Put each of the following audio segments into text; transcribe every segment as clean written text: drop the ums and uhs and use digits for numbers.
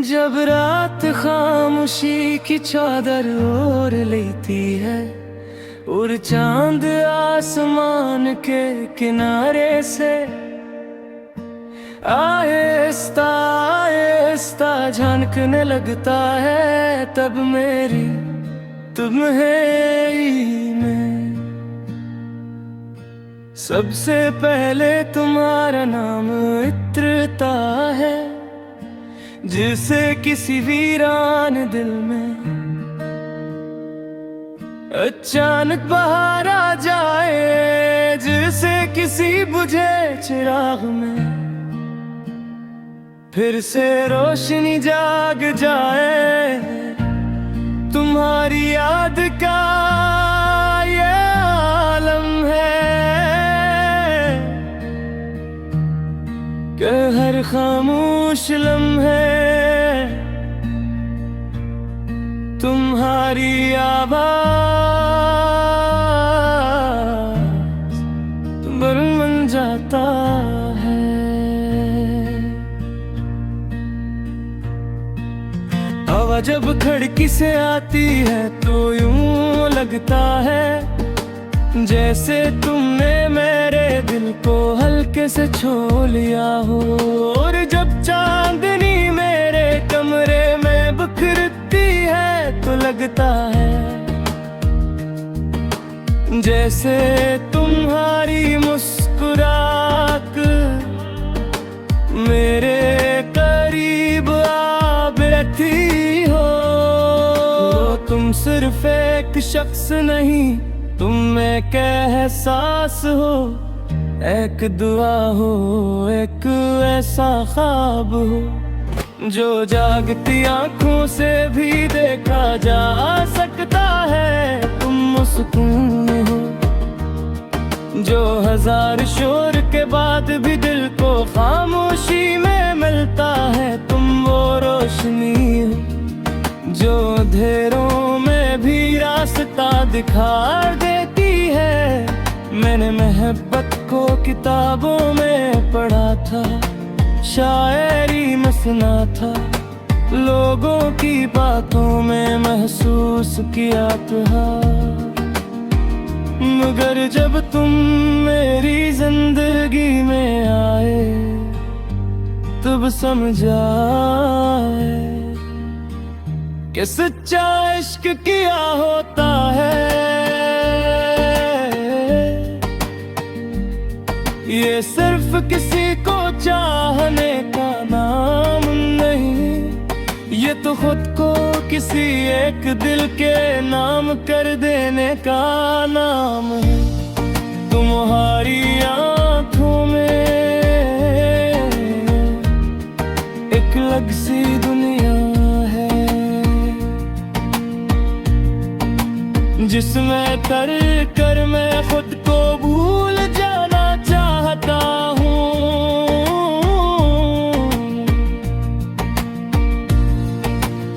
जब रात खामोशी की चादर ओढ़ लेती है और चांद आसमान के किनारे से आहिस्ता आहिस्ता झांकने लगता है, तब मेरी तुम्हें में सबसे पहले तुम्हारा नाम इत्रता है, जिसे किसी वीरान दिल में अचानक बहार आ जाए, जिसे किसी बुझे चिराग में फिर से रोशनी जाग जाए। तुम्हारी याद का ये आलम है कि हर खामोश लम्हे तुम्हारी आवाज बन जाता है। हवा जब खिड़की से आती है तो यूं लगता है जैसे तुमने मेरे दिल को हल्के से छू लिया हो, और जब चांदनी मेरे कमरे में बिखरती है तो लगता है जैसे तुम्हारी मुस्कुराहट मेरे करीब आ बैठी हो। तुम सिर्फ एक शख्स नहीं, तुम एक एहसास हो, एक दुआ हो, एक ऐसा ख्वाब हो जो जागती आंखों से भी देखा जा सकता है। तुम सुकून हो जो हजार शोर के बाद भी दिल को खामोशी में मिलता है। तुम वो रोशनी हो जो अंधेरों में भी रास्ता दिखा देती है। मैंने मोहब्बत को किताबों में पढ़ा था, शायरी में सुना था, लोगों की बातों में महसूस किया था, मगर जब तुम मेरी जिंदगी में आए तब समझ आए कि सच्चा इश्क क्या होता है। ये सिर्फ किसी को चाहने का नाम नहीं, ये तो खुद को किसी एक दिल के नाम कर देने का नाम है। तुम्हारी आंखों में एक अलग सी दुनिया है, जिसमें तर कर मैं खुद को भूल जाना चाहता हूँ।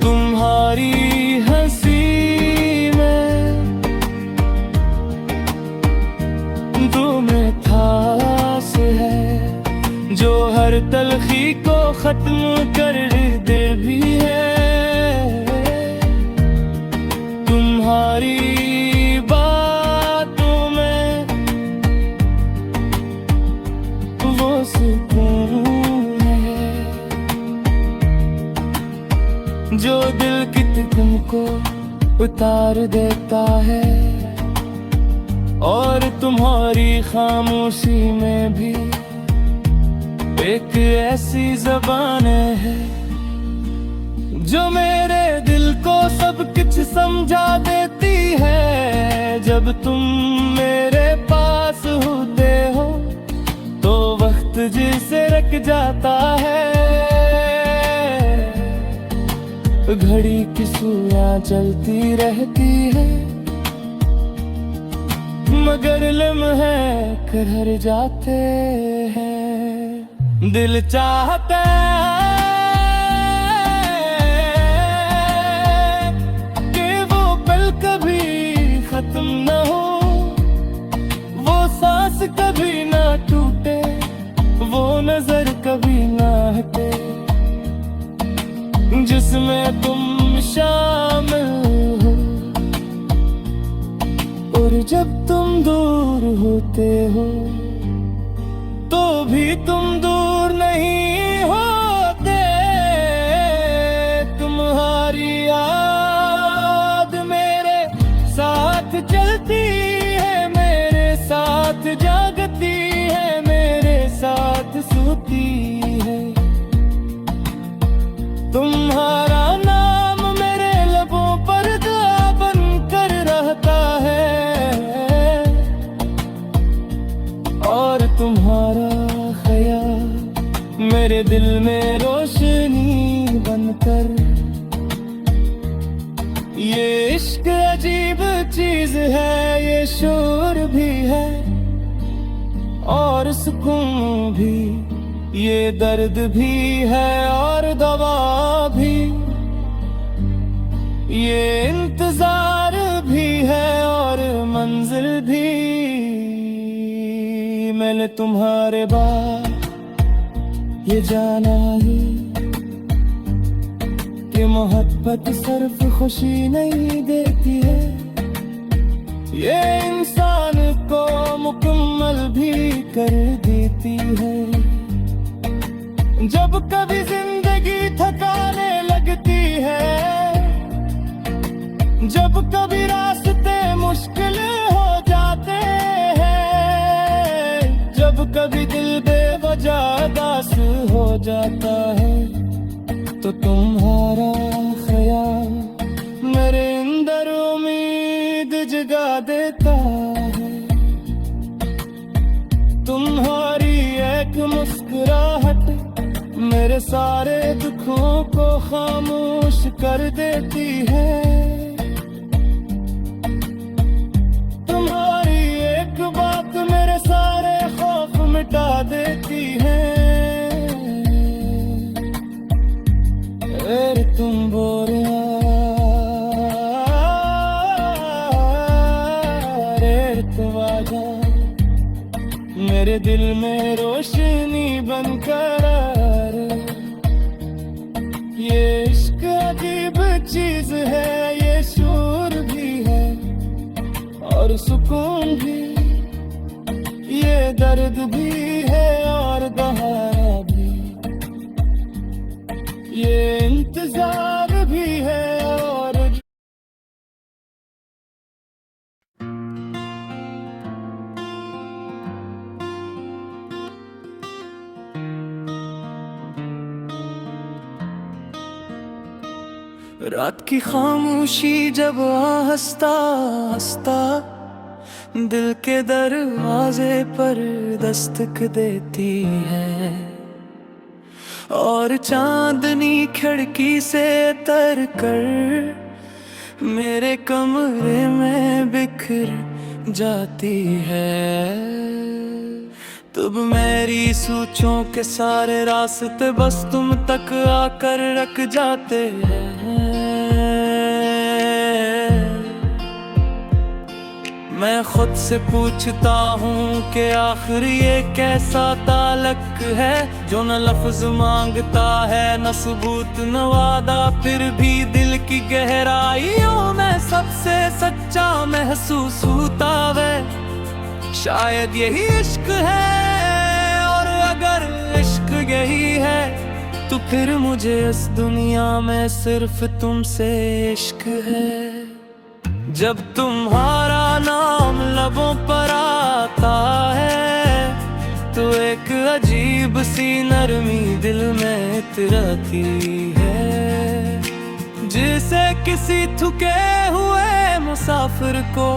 तुम्हारी हंसी में तुम्हें खास है जो हर तलखी को खत्म कर दे भी है। तुम्हारी बातों में वो सुकून है जो दिल की तुमको उतार देता है, और तुम्हारी खामोशी में भी एक ऐसी ज़बान है जो मेरे दिल को सब कुछ समझा देती है। जब तुम मेरे पास होते हो तो वक्त जिसे रख जाता है, घड़ी की सुइयां चलती रहती है, मगर लम्हे कर जाते हैं। दिल चाहता है कि वो पल कभी खत्म न हो, वो सांस कभी ना टूटे, वो नजर कभी ना हटे। जिसमें तुम शामिल हो। और जब तुम दूर होते हो तो भी तुम दूर नहीं होते। तुम्हारी याद मेरे साथ चलती है, मेरे साथ जागती है, मेरे साथ सोती है। तुम्हारा नाम मेरे लबों पर दुआ बनकर रहता है, और तुम्हारा ख्याल मेरे दिल में रोशनी बनकर। ये इश्क अजीब चीज है, ये शोर भी है और सुकून भी, ये दर्द भी है और दवा भी, ये इंतजार भी है और मंजिल भी। मैंने तुम्हारे बाद ये जाना है कि मोहब्बत सिर्फ खुशी नहीं देती है, ये इंसान को मुकम्मल भी कर देती है। जब कभी जिंदगी थकाने लगती है, जब कभी रास्ते मुश्किल हो जाते हैं, जब कभी दिल बेवजह उदास हो जाता है, तो तुम्हारा ख्याल मेरे अंदर उम्मीद जगा देता है। तुम्हारी एक मुस्कुराहट मेरे सारे दुखों को खामोश कर देती है। तुम्हारी एक बात मेरे सारे खौफ मिटा देती है। अरे तुम बोरिया, रे तुम आजा, मेरे दिल में रोशनी बनकर। ये इश्क अजीब चीज है, ये शोर भी है और सुकून भी, ये दर्द भी है और दहाड़ा भी, ये इंतजार भी है और। रात की खामोशी जब आहिस्ता आहिस्ता दिल के दरवाजे पर दस्तक देती है, और चांदनी खिड़की से तर कर मेरे कमरे में बिखर जाती है। तब मेरी सोचों के सारे रास्ते बस तुम तक आकर रख जाते हैं। मैं खुद से पूछता हूँ कि आखिर ये कैसा ताल्लुक है, जो न लफ्ज मांगता है न सबूत न वादा, फिर भी दिल की गहराइयों में सबसे सच्चा महसूस होता है। शायद यही इश्क है, और अगर इश्क यही है तो फिर मुझे इस दुनिया में सिर्फ तुमसे इश्क है। जब तुम्हारा नाम लबों पर आता है तो एक अजीब सी नरमी दिल में इतराती है, जिसे किसी थके हुए मुसाफिर को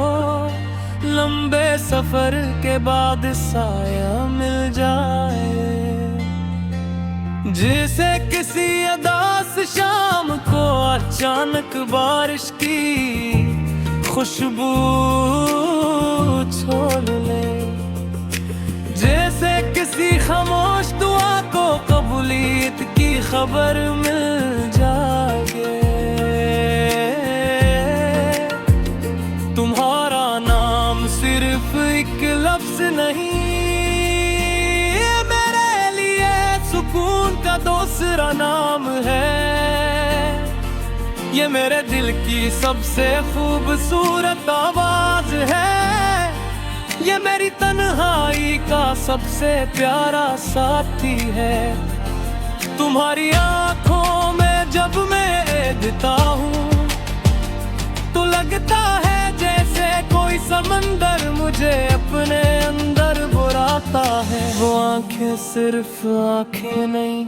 लंबे सफर के बाद साया मिल जाए, जिसे किसी उदास शाम को अचानक बारिश की खुशबू छोड़ ले, जैसे किसी खामोश दुआ को कबूलियत की खबर मिल जाए। तुम्हारा नाम सिर्फ एक लफ्ज नहीं, मेरे लिए सुकून का दूसरा नाम है। ये मेरे दिल की सबसे खूबसूरत आवाज है, ये मेरी तन्हाई का सबसे प्यारा साथी है। तुम्हारी आंखों में जब मैं देखता हूँ तो लगता है जैसे कोई समंदर मुझे अपने अंदर बुलाता है। वो आंखें सिर्फ आंखें नहीं,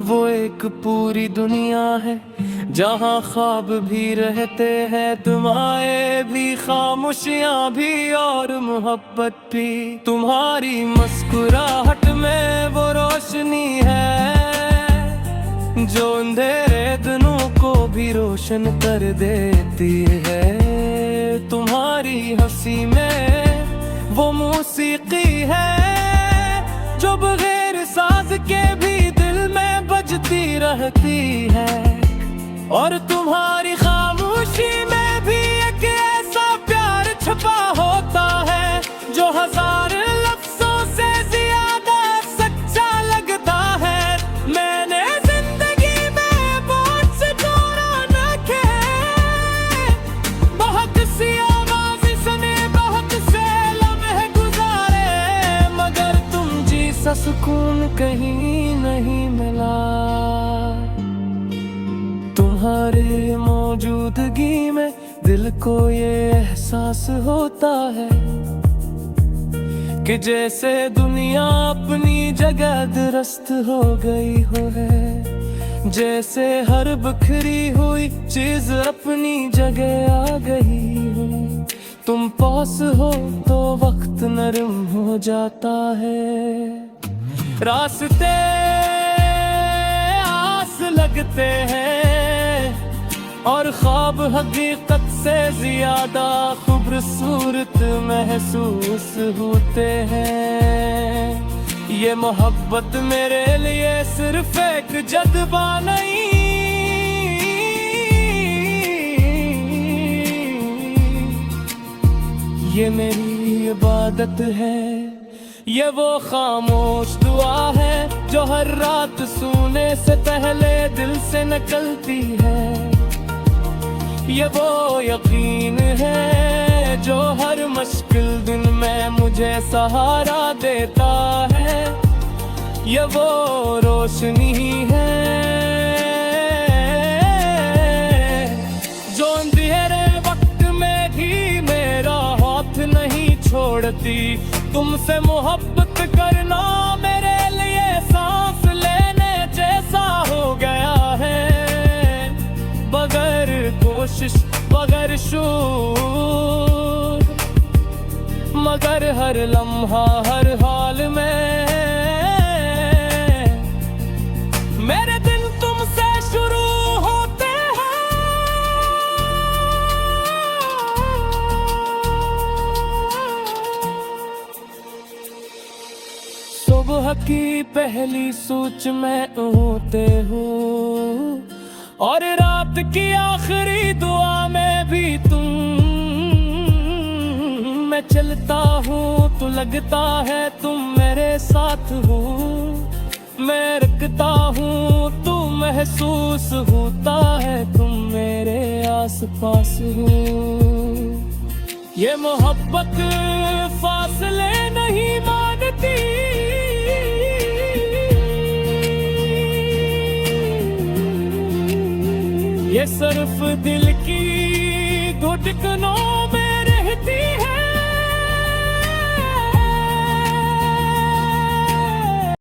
वो एक पूरी दुनिया है, जहाँ ख्वाब भी रहते हैं, दुआएं भी, खामोशियाँ भी और मोहब्बत भी। तुम्हारी मुस्कुराहट में वो रोशनी है जो अंधेरे दिनों को भी रोशन कर देती है। तुम्हारी हंसी में वो मौसीकी है जो बगैर साज के भी दिल में बजती रहती है। और तुम्हारी खामोशी में भी एक ऐसा प्यार छुपा होता है जो हजार लफ्जों से ज्यादा सच्चा लगता है। मैंने जिंदगी में बहुत से दौरान रखे, बहुत सी आवाज़ें सुने, बहुत से लम्हे गुजारे, मगर तुम जैसा सुकून कहीं नहीं मिला। तुम्हारे मौजूदगी में दिल को ये एहसास होता है कि जैसे दुनिया अपनी जगह दुरुस्त हो गई हो है, जैसे हर बिखरी हुई चीज अपनी जगह आ गई हो। तुम पास हो तो वक्त नरम हो जाता है, रास्ते आस लगते हैं और ख्वाब हकीकत से ज्यादा खूबसूरत महसूस होते हैं। ये मोहब्बत मेरे लिए सिर्फ एक जज्बा नहीं, ये मेरी इबादत है। ये वो खामोश दुआ है जो हर रात सोने से पहले दिल से निकलती है। ये वो यकीन है जो हर मुश्किल दिन में मुझे सहारा देता है। ये वो रोशनी है जो अंधेरे वक्त में भी मेरा हाथ नहीं छोड़ती। तुमसे मोहब्बत करना मेरे लिए सांस लेने जैसा हो गया है, बगैर कोशिश बगैर शूर, मगर हर लम्हा हर हाल में मेरे दिन तुमसे शुरू होते हैं। सुबह की पहली सोच में होते हो और रात की आखिरी दुआ में भी तुम। मैं चलता हूँ तो लगता है तुम मेरे साथ हो, मैं रुकता हूँ तो महसूस होता है तुम मेरे आसपास हो। ये मोहब्बत फासले नहीं मानती, ये सिर्फ दिल की धड़कनों में